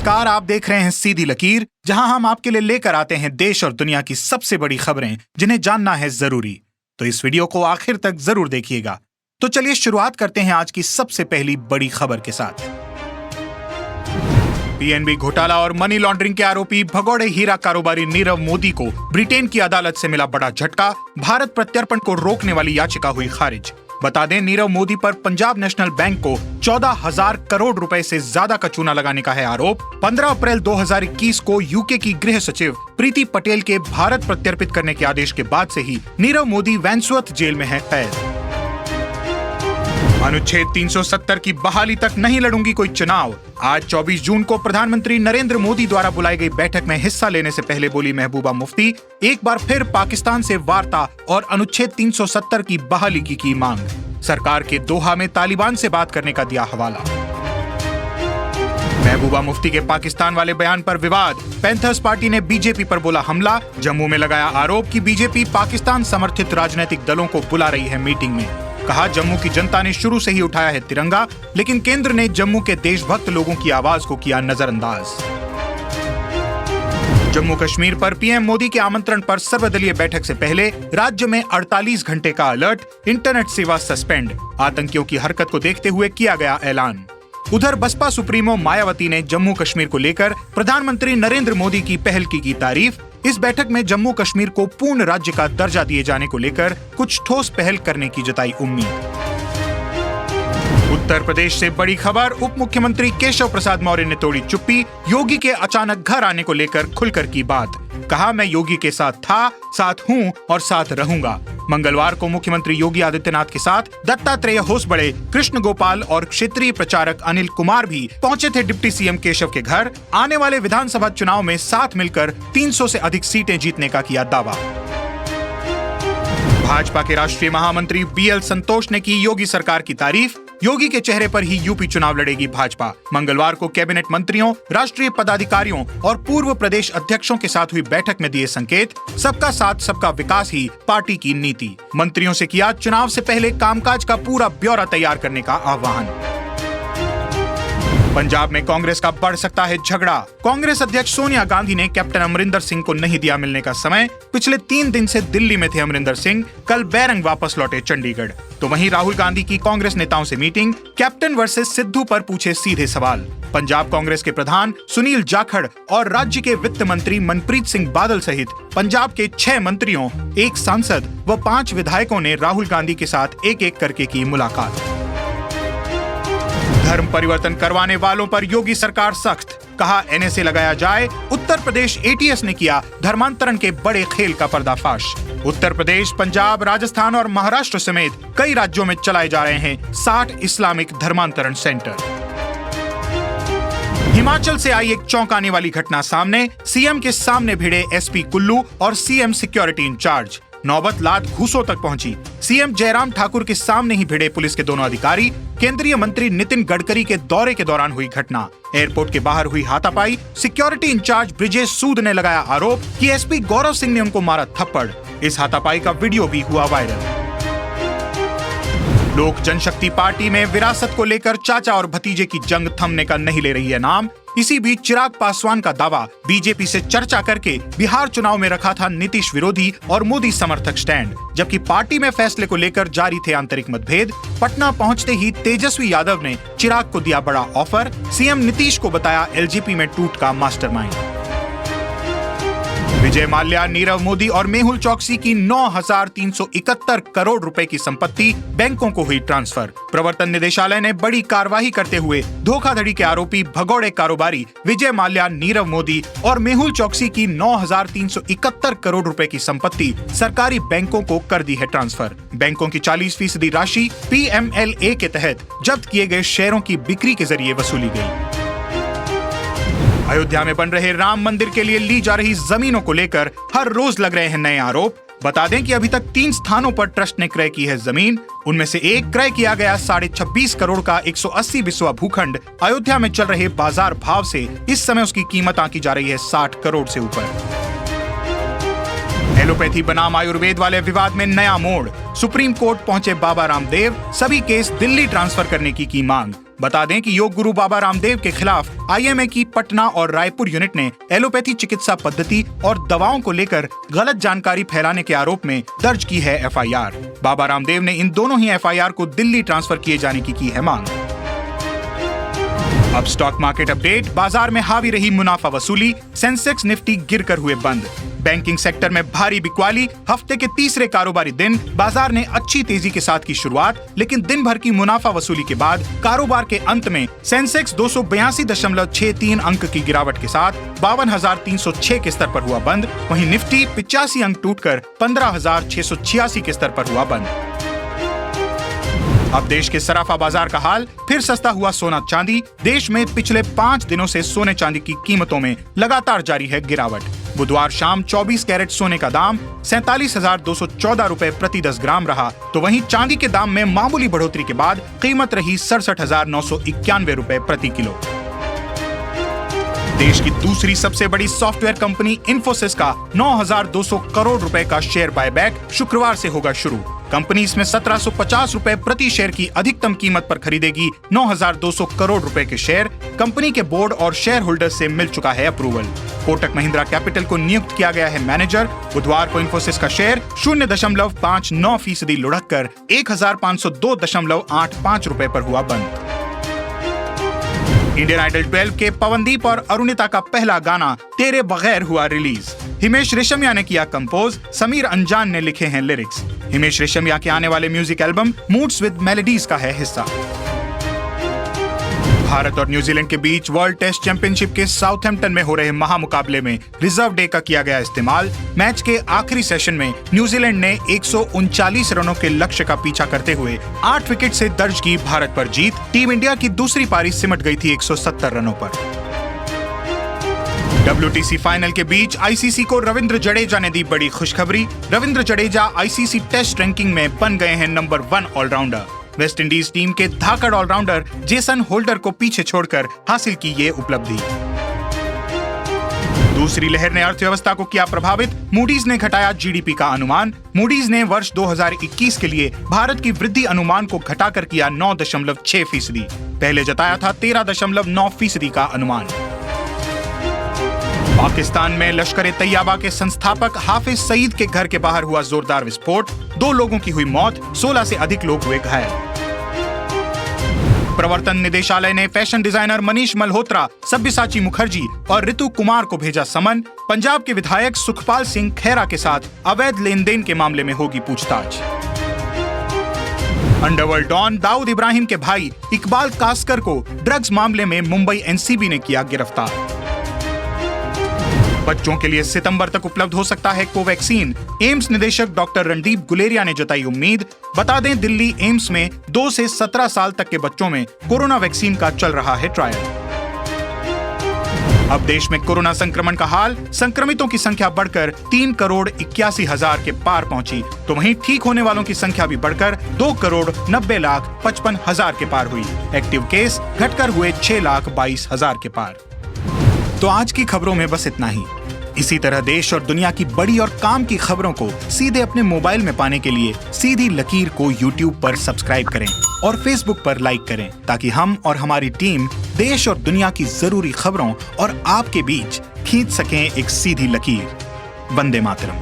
नमस्कार, आप देख रहे हैं सीधी लकीर, जहां हम आपके लिए लेकर आते हैं देश और दुनिया की सबसे बड़ी खबरें जिन्हें जानना है जरूरी। तो इस वीडियो को आखिर तक जरूर देखिएगा। तो चलिए शुरुआत करते हैं आज की सबसे पहली बड़ी खबर के साथ। पीएनबी घोटाला और मनी लॉन्ड्रिंग के आरोपी भगोड़े हीरा कारोबारी नीरव मोदी को ब्रिटेन की अदालत से मिला बड़ा झटका। भारत प्रत्यर्पण को रोकने वाली याचिका हुई खारिज। बता दें, नीरव मोदी पर पंजाब नेशनल बैंक को 14,000 करोड़ रुपए से ज्यादा का चूना लगाने का है आरोप। 15 अप्रैल 2021 को यूके की गृह सचिव प्रीति पटेल के भारत प्रत्यर्पित करने के आदेश के बाद से ही नीरव मोदी वैंसवर्थ जेल में है कैद। अनुच्छेद 370 की बहाली तक नहीं लड़ूंगी कोई चुनाव। आज 24 जून को प्रधानमंत्री नरेंद्र मोदी द्वारा बुलाई गई बैठक में हिस्सा लेने से पहले बोली महबूबा मुफ्ती, एक बार फिर पाकिस्तान से वार्ता और अनुच्छेद 370 की बहाली की मांग। सरकार के दोहा में तालिबान से बात करने का दिया हवाला। महबूबा मुफ्ती के पाकिस्तान वाले बयान पर विवाद। पैंथर्स पार्टी ने बीजेपी पर बोला हमला। जम्मू में लगाया आरोप कि बीजेपी पाकिस्तान समर्थित राजनीतिक दलों को बुला रही है मीटिंग में। कहा, जम्मू की जनता ने शुरू से ही उठाया है तिरंगा, लेकिन केंद्र ने जम्मू के देशभक्त लोगों की आवाज को किया नजरअंदाज। जम्मू कश्मीर पर पीएम मोदी के आमंत्रण पर सर्वदलीय बैठक से पहले राज्य में 48 घंटे का अलर्ट। इंटरनेट सेवा सस्पेंड। आतंकियों की हरकत को देखते हुए किया गया ऐलान। उधर बसपा सुप्रीमो मायावती ने जम्मू कश्मीर को लेकर प्रधानमंत्री नरेंद्र मोदी की पहल की तारीफ। इस बैठक में जम्मू कश्मीर को पूर्ण राज्य का दर्जा दिए जाने को लेकर कुछ ठोस पहल करने की जताई उम्मीद। उत्तर प्रदेश से बड़ी खबर। उप मुख्यमंत्री केशव प्रसाद मौर्य ने तोड़ी चुप्पी। योगी के अचानक घर आने को लेकर खुलकर की बात। कहा, मैं योगी के साथ था, साथ हूं और साथ रहूंगा। मंगलवार को मुख्यमंत्री योगी आदित्यनाथ के साथ दत्तात्रेय होसबड़े, कृष्ण गोपाल और क्षेत्रीय प्रचारक अनिल कुमार भी पहुंचे थे डिप्टी सीएम केशव के घर। आने वाले विधानसभा चुनाव में साथ मिलकर 300 से अधिक सीटें जीतने का किया दावा। भाजपा के राष्ट्रीय महामंत्री बीएल संतोष ने की योगी सरकार की तारीफ। योगी के चेहरे पर ही यूपी चुनाव लड़ेगी भाजपा। मंगलवार को कैबिनेट मंत्रियों, राष्ट्रीय पदाधिकारियों और पूर्व प्रदेश अध्यक्षों के साथ हुई बैठक में दिए संकेत। सबका साथ सबका विकास ही पार्टी की नीति। मंत्रियों से किया चुनाव से पहले कामकाज का पूरा ब्यौरा तैयार करने का आह्वान। पंजाब में कांग्रेस का बढ़ सकता है झगड़ा। कांग्रेस अध्यक्ष सोनिया गांधी ने कैप्टन अमरिंदर सिंह को नहीं दिया मिलने का समय। पिछले 3 दिन से दिल्ली में थे अमरिंदर सिंह, कल बैरंग वापस लौटे चंडीगढ़। तो वहीं राहुल गांधी की कांग्रेस नेताओं से मीटिंग। कैप्टन वर्सेस सिद्धू पर पूछे सीधे सवाल। पंजाब कांग्रेस के प्रधान सुनील जाखड़ और राज्य के वित्त मंत्री मनप्रीत सिंह बादल सहित पंजाब के 6 मंत्रियों, 1 सांसद व 5 विधायकों ने राहुल गांधी के साथ एक-एक करके की मुलाकात। धर्म परिवर्तन करवाने वालों पर योगी सरकार सख्त। कहा, एनएसए लगाया जाए। उत्तर प्रदेश एटीएस ने किया धर्मांतरण के बड़े खेल का पर्दाफाश। उत्तर प्रदेश, पंजाब, राजस्थान और महाराष्ट्र समेत कई राज्यों में चलाए जा रहे हैं 60 इस्लामिक धर्मांतरण सेंटर। हिमाचल से आई एक चौंकाने वाली घटना सामने। सीएम के सामने भिड़े एसपी कुल्लू और सीएम सिक्योरिटी इंचार्ज। नौबत लात घूसों तक पहुंची। सीएम जयराम ठाकुर के सामने ही भिड़े पुलिस के दोनों अधिकारी। केंद्रीय मंत्री नितिन गडकरी के दौरे के दौरान हुई घटना। एयरपोर्ट के बाहर हुई हाथापाई। सिक्योरिटी इंचार्ज ब्रिजेश सूद ने लगाया आरोप कि एसपी गौरव सिंह ने उनको मारा थप्पड़। इस हाथापाई का वीडियो भी हुआ वायरल। लोक जनशक्ति पार्टी में विरासत को लेकर चाचा और भतीजे की जंग थमने का नहीं ले रही है नाम। इसी बीच चिराग पासवान का दावा, बीजेपी से चर्चा करके बिहार चुनाव में रखा था नीतीश विरोधी और मोदी समर्थक स्टैंड। जबकि पार्टी में फैसले को लेकर जारी थे आंतरिक मतभेद। पटना पहुंचते ही तेजस्वी यादव ने चिराग को दिया बड़ा ऑफर। सीएम नीतीश को बताया एलजेपी में टूट का मास्टरमाइंड। विजय माल्या, नीरव मोदी और मेहुल चौकसी की 9,371 करोड़ रुपए की संपत्ति बैंकों को हुई ट्रांसफर। प्रवर्तन निदेशालय ने बड़ी कार्रवाई करते हुए धोखाधड़ी के आरोपी भगोड़े कारोबारी विजय माल्या, नीरव मोदी और मेहुल चौकसी की 9,371 करोड़ रुपए की संपत्ति सरकारी बैंकों को कर दी है ट्रांसफर। बैंकों की 40% राशि पीएमएलए के तहत जब्त किए गए शेयरों की बिक्री के जरिए वसूली गई। अयोध्या में बन रहे राम मंदिर के लिए ली जा रही जमीनों को लेकर हर रोज लग रहे हैं नए आरोप। बता दें कि अभी तक 3 स्थानों पर ट्रस्ट ने क्रय की है जमीन। उनमें से एक क्रय किया गया 26.5 करोड़ का 180 बिस्वा भूखंड अयोध्या में चल रहे बाजार भाव से इस समय उसकी कीमत आंकी जा रही है 60 करोड़ से ऊपर। एलोपैथी बनाम आयुर्वेद वाले विवाद में नया मोड़। सुप्रीम कोर्ट पहुंचे बाबा रामदेव। सभी केस दिल्ली ट्रांसफर करने की मांग। बता दें कि योग गुरु बाबा रामदेव के खिलाफ आईएमए की पटना और रायपुर यूनिट ने एलोपैथी चिकित्सा पद्धति और दवाओं को लेकर गलत जानकारी फैलाने के आरोप में दर्ज की है एफआईआर। बाबा रामदेव ने इन दोनों ही एफआईआर को दिल्ली ट्रांसफर किए जाने की है मांग। अब स्टॉक मार्केट अपडेट। बाजार में हावी रही मुनाफा वसूली, सेंसेक्स निफ्टी गिरकर हुए बंद। बैंकिंग सेक्टर में भारी बिकवाली। हफ्ते के तीसरे कारोबारी दिन बाजार ने अच्छी तेजी के साथ की शुरुआत, लेकिन दिन भर की मुनाफा वसूली के बाद कारोबार के अंत में सेंसेक्स 282.63 अंक की गिरावट के साथ 52,306 के स्तर पर हुआ बंद। वहीं निफ्टी 85 अंक टूटकर 15,686 के स्तर पर हुआ बंद। अब देश के सराफा बाजार का हाल। फिर सस्ता हुआ सोना चांदी। देश में पिछले 5 दिनों से सोने चांदी की कीमतों में लगातार जारी है गिरावट। बुधवार शाम 24 कैरेट सोने का दाम 47,214 रुपए प्रति 10 ग्राम रहा, तो वहीं चांदी के दाम में मामूली बढ़ोतरी के बाद कीमत रही 67,991 रुपए प्रति किलो। देश की दूसरी सबसे बड़ी सॉफ्टवेयर कंपनी इंफोसिस का 9,200 करोड़ रुपए का शेयर बायबैक शुक्रवार से होगा शुरू। कंपनी इसमें 1,750 रुपए प्रति शेयर की अधिकतम कीमत पर खरीदेगी 9,200 करोड़ रुपए के शेयर। कंपनी के बोर्ड और शेयर होल्डर से मिल चुका है अप्रूवल। कोटक महिंद्रा कैपिटल को नियुक्त किया गया है मैनेजर। बुधवार को इंफोसिस का शेयर 0.59% लुढ़क कर 1,502.85 रुपए पर हुआ बंद। इंडियन आइडल 12 के पवनदीप और अरुणिता का पहला गाना तेरे बगैर हुआ रिलीज। हिमेश रेशमिया ने किया कंपोज, समीर अंजान ने लिखे हैं लिरिक्स। हिमेश रेशमिया के आने वाले music album moods with melodies का है हिस्सा। भारत और न्यूजीलैंड के बीच वर्ल्ड टेस्ट चैंपियनशिप के साउथहैम्पटन में हो रहे महामुकाबले में रिजर्व डे का किया गया इस्तेमाल। मैच के आखिरी सेशन में न्यूजीलैंड ने 139 रनों के लक्ष्य का पीछा करते हुए 8 विकेट से दर्ज की भारत पर जीत। टीम इंडिया की दूसरी पारी सिमट गई थी 170 रनों पर। WTC फाइनल के बीच आईसीसी को रविंद्र जडेजा ने दी बड़ी खुशखबरी। Ravindra Jadeja ICC test ranking में बन गए हैं number 1 allrounder. West Indies team के धाकड़ ऑलराउंडर जेसन होल्डर को पीछे छोड़कर हासिल की ये उपलब्धि। दूसरी लहर ने अर्थव्यवस्था को किया प्रभावित। मूडीज ने घटाया जीडीपी का अनुमान। मूडीज ने वर्ष 2021 के लिए भारत की वृद्धि अनुमान को घटाकर किया 9.6%। पहले जताया था 13.9% का अनुमान। पाकिस्तान में लश्कर तैयबा के संस्थापक हाफिज सईद के घर के बाहर हुआ जोरदार विस्फोट। 2 लोगों की हुई मौत, 16 से अधिक लोग हुए घायल। प्रवर्तन निदेशालय ने फैशन डिजाइनर मनीष मल्होत्रा, सब्यसाची मुखर्जी और ऋतु कुमार को भेजा समन। पंजाब के विधायक सुखपाल सिंह खैरा के साथ अवैध लेन देन के मामले में होगी पूछताछ। अंडरवर्ल्ड डॉन दाऊद इब्राहिम के भाई इकबाल कास्कर को ड्रग्स मामले में मुंबई एनसीबी ने किया गिरफ्तार। बच्चों के लिए सितंबर तक उपलब्ध हो सकता है कोवैक्सीन। एम्स निदेशक डॉक्टर रणदीप गुलेरिया ने जताई उम्मीद। बता दें, दिल्ली एम्स में 2 से 17 साल तक के बच्चों में कोरोना वैक्सीन का चल रहा है ट्रायल। अब देश में कोरोना संक्रमण का हाल। संक्रमितों की संख्या बढ़कर 3,81,00,000 के पार पहुंची, तो वहीं ठीक होने वालों की संख्या भी बढ़कर 2,90,55,000 के पार हुई। एक्टिव केस घटकर हुए 6,22,000 के पार। तो आज की खबरों में बस इतना ही। इसी तरह देश और दुनिया की बड़ी और काम की खबरों को सीधे अपने मोबाइल में पाने के लिए सीधी लकीर को YouTube पर सब्सक्राइब करें और Facebook पर लाइक करें, ताकि हम और हमारी टीम देश और दुनिया की जरूरी खबरों और आपके बीच खींच सकें एक सीधी लकीर। वंदे मातरम।